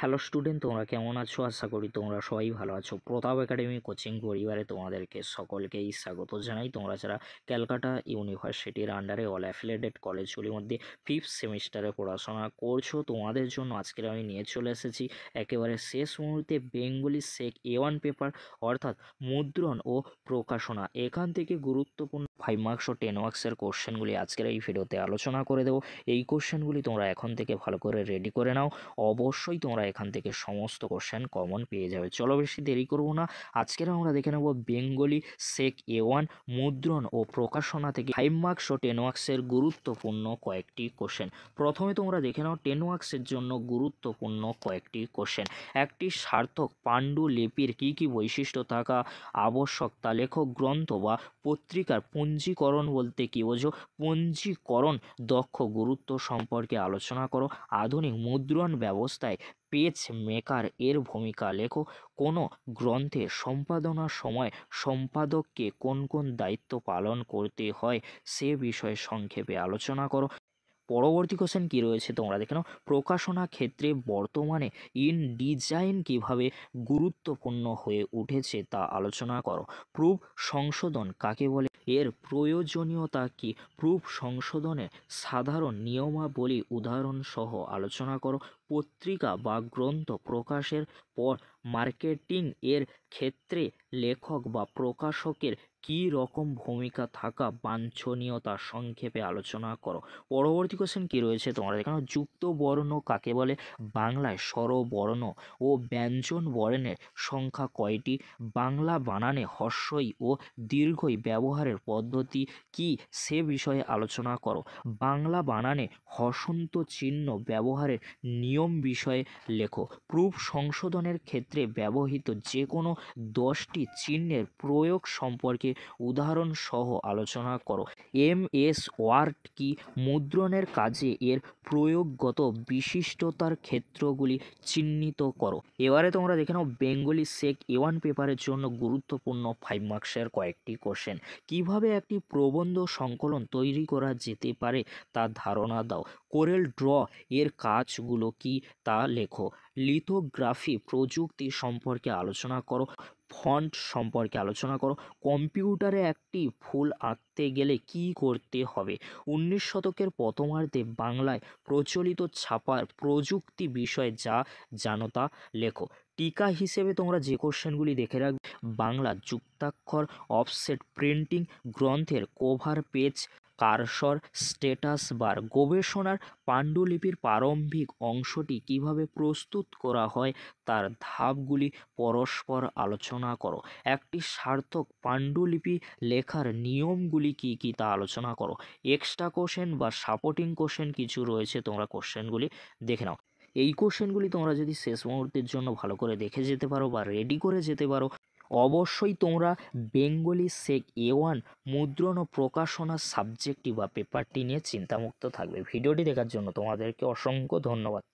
Hello student, তোমরা কেমন আছো? আশা করি তোমরা সবাই ভালো আছো। প্রতাপ একাডেমি কোচিং পরিবারে তোমাদেরকে সকলকেই স্বাগত জানাই। তোমরা যারা ক্যালকাটা ইউনিভার্সিটির আন্ডারে অল অ্যাফিলিয়েটেড কলেজগুলির মধ্যে ফিফথ সেমিস্টারে পড়াশোনা করছো, তোমাদের জন্য আজকের আমি নিয়ে চলে এসেছি একেবারে শেষ মুহূর্তে বেঙ্গলি সেক A1 পেপার, অর্থাৎ মুদ্রণ ও প্রকাশনা। এখান থেকে গুরুত্বপূর্ণ 5 মার্কস ও 10 মার্কসের কোশ্চেনগুলি আজকের এই ভিডিওতে আলোচনা করে দেবো। এই কোশ্চেনগুলি তোমরা এখন থেকে ভালো করে রেডি করে নাও। অবশ্যই তোমরা এখান থেকে সমস্ত কোশ্চেন কমন পেয়ে যাবে। চলো বেশি দেরি করবো না, আজকের আমরা দেখে নেব বেঙ্গলি সেক A1 মুদ্রণ ও প্রকাশনা থেকে 5 মার্কস ও 10 মার্কসের গুরুত্বপূর্ণ কয়েকটি কোশ্চেন। প্রথমে তোমরা দেখে নাও 10 মার্কসের জন্য গুরুত্বপূর্ণ কয়েকটি কোশ্চেন। একটি সার্থক পাণ্ডুলিপির কী কী বৈশিষ্ট্য থাকা আবশ্যক তা লেখো। গ্রন্থ বা পত্রিকার পঞ্জীকরণ বলতে কী বোঝো? পঞ্জীকরণ দক্ষ গুরুত্ব সম্পর্কে আলোচনা করো। আধুনিক মুদ্রণ ব্যবস্থায় পেজ মেকার এর ভূমিকা লেখো। কোনো গ্রন্থের সম্পাদনার সময় সম্পাদককে কোন কোন দায়িত্ব পালন করতে হয় সে বিষয়ে সংক্ষেপে আলোচনা করো। পরবর্তী কোশ্চেন কী রয়েছে তোমরা দেখে নাও। প্রকাশনা ক্ষেত্রে বর্তমানে ইনডিজাইন কীভাবে গুরুত্বপূর্ণ হয়ে উঠেছে তা আলোচনা করো। প্রুফ সংশোধন কাকে বলে, এর প্রয়োজনীয়তা কী? প্রুফ সংশোধনের সাধারণ নিয়মাবলী উদাহরণসহ আলোচনা করো। পত্রিকা বা গ্রন্থ প্রকাশের পর মার্কেটিং এর ক্ষেত্রে লেখক বা প্রকাশকের কী রকম ভূমিকা থাকা বাঞ্ছনীয়তা সংক্ষেপে আলোচনা করো। পরবর্তী কোশ্চেন কী রয়েছে তোমরা দেখো। যুক্ত বর্ণ কাকে বলে? বাংলায় স্বরবর্ণ ও ব্যঞ্জন বর্ণের সংখ্যা কয়টি? বাংলা বানানে হ্রস্বই ও দীর্ঘই ব্যবহারের পদ্ধতি কি সে বিষয়ে আলোচনা করো। বাংলা বানানে হষন্ত চিহ্ন ব্যবহারের নিয়ম বিষয়ে লেখো। প্রুফ সংশোধনের ক্ষেত্রে ব্যবহৃত যে কোনো 10টি চিহ্নের প্রয়োগ সম্পর্কে উদাহরণসহ আলোচনা করো। MS ওয়ার্ড কি? মুদ্রণের কাজে এর প্রয়োগগত বিশিষ্টতার ক্ষেত্রগুলি চিহ্নিত করো। এবারে তোমরা দেখে নাও বেঙ্গলি সেক A1 পেপারের জন্য গুরুত্বপূর্ণ 5 মার্কসের কয়েকটি কোশ্চেন। কিভাবে একটি প্রবন্ধ সংকলন তৈরি করা যেতে পারে তার ধারণা দাও। কোরেল ড্র এর কাজগুলো কি তা লেখো। লিথোগ্রাফি প্রযুক্তি সম্পর্কে আলোচনা করো। ফন্ট সম্পর্কে আলোচনা করো। কম্পিউটারে একটি ফুল আঁকতে গেলে কি করতে হবে? 19 শতকের প্রথমার্ধে বাংলায় প্রচলিত ছাপার প্রযুক্তি বিষয়ে যা জানো তা লেখো। টিকা হিসেবে তোমরা যে কোশ্চেনগুলি দেখে রাখবে, বাংলা যুক্তাক্ষর, অফসেট প্রিন্টিং, গ্রন্থের cover page, cursor, status bar. গবেষণার পাণ্ডুলিপির প্রারম্ভিক অংশটি কিভাবে প্রস্তুত করা হয় তার ধাপগুলি পরস্পর আলোচনা করো। একটি সার্থক পাণ্ডুলিপি লেখার নিয়মগুলি কি কি তা আলোচনা করো। এক্সট্রা কোশ্চেন বা সাপোর্টিং কোশ্চেন কিছু রয়েছে, তোমরা কোশ্চেনগুলি দেখে নাও। এই কোশ্চেনগুলি তোমরা যদি শেষ মুহূর্তের জন্য ভালো করে দেখে যেতে পারো বা রেডি করে যেতে পারো, অবশ্যই তোমরা বেঙ্গলি সেক A1 মুদ্রণ ও প্রকাশনা সাবজেক্টটি বা পেপারটি নিয়ে চিন্তামুক্ত থাকবে। ভিডিওটি দেখার জন্য তোমাদেরকে অসংখ্য ধন্যবাদ।